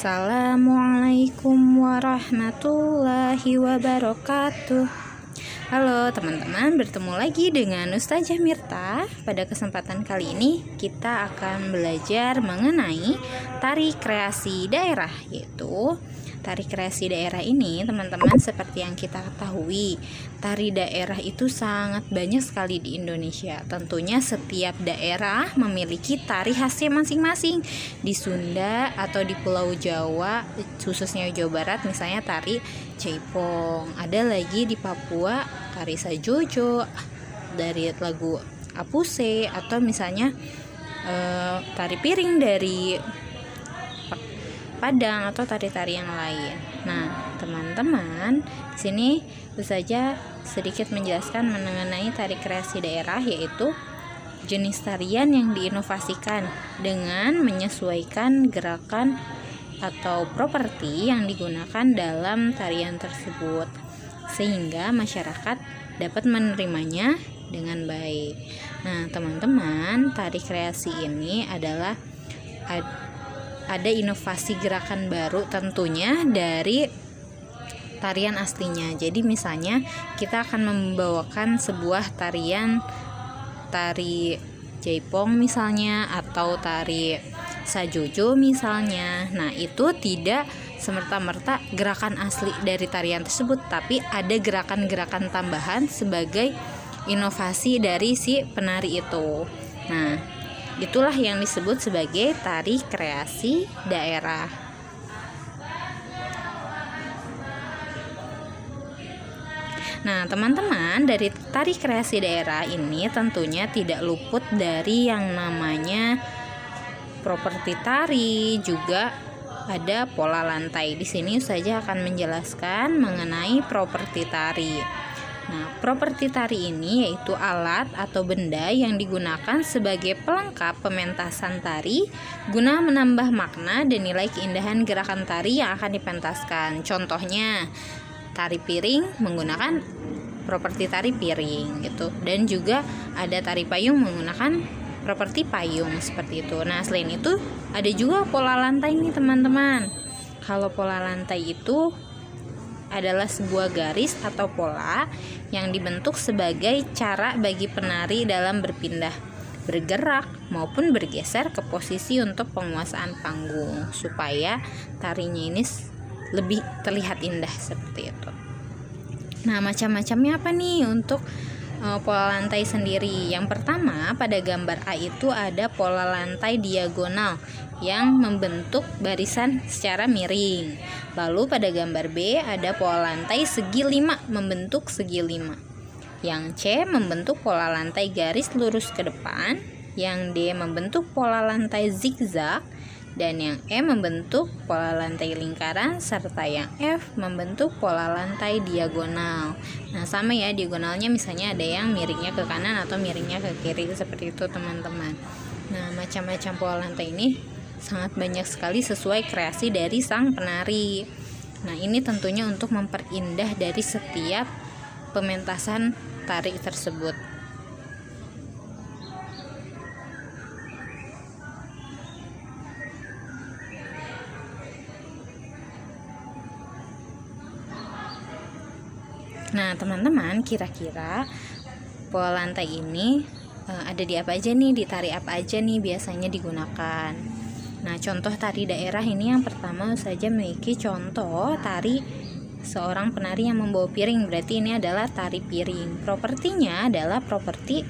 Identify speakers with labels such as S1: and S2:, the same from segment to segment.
S1: Assalamualaikum warahmatullahi wabarakatuh. Halo teman-teman, bertemu lagi dengan Ustazah Mirta. Pada kesempatan kali ini kita akan belajar mengenai tari kreasi daerah, yaitu tari kreasi daerah ini teman-teman, seperti yang kita ketahui, tari daerah itu sangat banyak sekali di Indonesia. Tentunya setiap daerah memiliki tari khasnya masing-masing. Di Sunda atau di Pulau Jawa, khususnya Jawa Barat, misalnya tari Jaipong. Ada lagi di Papua tari Sajojo, dari lagu Apuse, atau misalnya tari piring dari Padang, atau tari-tari yang lain. Nah, teman-teman, di sini saja sedikit menjelaskan mengenai tari kreasi daerah, yaitu jenis tarian yang diinovasikan dengan menyesuaikan gerakan atau properti yang digunakan dalam tarian tersebut, sehingga masyarakat dapat menerimanya dengan baik. Nah, teman-teman, tari kreasi ini adalah ada inovasi gerakan baru tentunya dari tarian aslinya. Jadi misalnya kita akan membawakan sebuah tari Jaipong misalnya, atau tari Sajojo misalnya. Nah, itu tidak semerta-merta gerakan asli dari tarian tersebut, tapi ada gerakan-gerakan tambahan sebagai inovasi dari si penari itu. Nah, itulah yang disebut sebagai tari kreasi daerah. Nah, teman-teman, dari tari kreasi daerah ini tentunya tidak luput dari yang namanya properti tari, juga ada pola lantai. Di sini saja akan menjelaskan mengenai properti tari. Nah, properti tari ini yaitu alat atau benda yang digunakan sebagai pelengkap pementasan tari guna menambah makna dan nilai keindahan gerakan tari yang akan dipentaskan. Contohnya, tari piring menggunakan properti tari piring gitu, dan juga ada tari payung menggunakan properti payung seperti itu. Nah, selain itu ada juga pola lantai nih teman-teman. Kalau pola lantai itu adalah sebuah garis atau pola yang dibentuk sebagai cara bagi penari dalam berpindah, bergerak maupun bergeser ke posisi untuk penguasaan panggung, supaya tarinya ini lebih terlihat indah seperti itu. Nah, macam-macamnya apa nih untuk pola lantai sendiri? Yang pertama, pada gambar A itu ada pola lantai diagonal yang membentuk barisan secara miring. Lalu pada gambar B ada pola lantai segi 5 membentuk segi 5. Yang C membentuk pola lantai garis lurus ke depan. Yang D membentuk pola lantai zigzag, dan yang E membentuk pola lantai lingkaran, serta yang F membentuk pola lantai diagonal. Nah, sama ya, diagonalnya misalnya ada yang miringnya ke kanan atau miringnya ke kiri, seperti itu teman-teman. Nah, macam-macam pola lantai ini sangat banyak sekali sesuai kreasi dari sang penari. Nah, ini tentunya untuk memperindah dari setiap pementasan tari tersebut. Nah, teman-teman, kira-kira pola lantai ini ada di apa aja nih, di tari apa aja nih biasanya digunakan? Nah, contoh tari daerah ini yang pertama saja memiliki contoh tari seorang penari yang membawa piring, berarti ini adalah tari piring. Propertinya adalah properti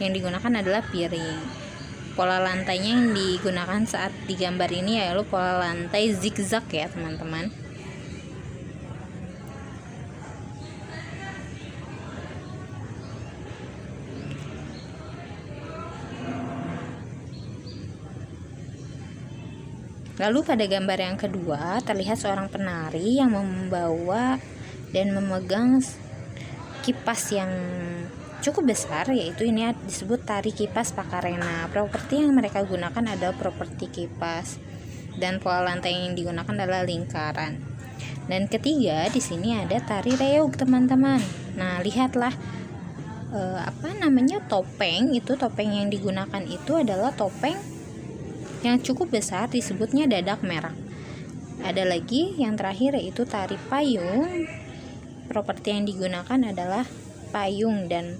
S1: yang digunakan adalah piring. Pola lantainya yang digunakan saat di gambar ini yaitu pola lantai zigzag ya teman-teman. Lalu pada gambar yang kedua terlihat seorang penari yang membawa dan memegang kipas yang cukup besar, yaitu ini disebut tari kipas Pakarena. Properti yang mereka gunakan adalah properti kipas, dan pola lantai yang digunakan adalah lingkaran. Dan ketiga di sini ada tari reog teman-teman. Nah, lihatlah topeng. Itu topeng yang digunakan itu adalah topeng yang cukup besar, disebutnya dadak merah. Ada lagi yang terakhir yaitu tari payung. Properti yang digunakan adalah payung dan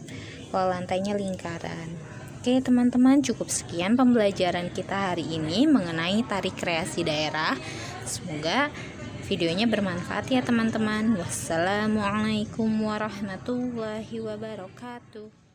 S1: pola lantainya lingkaran. Oke teman-teman, cukup sekian pembelajaran kita hari ini mengenai tari kreasi daerah. Semoga videonya bermanfaat ya teman-teman. Wassalamualaikum warahmatullahi wabarakatuh.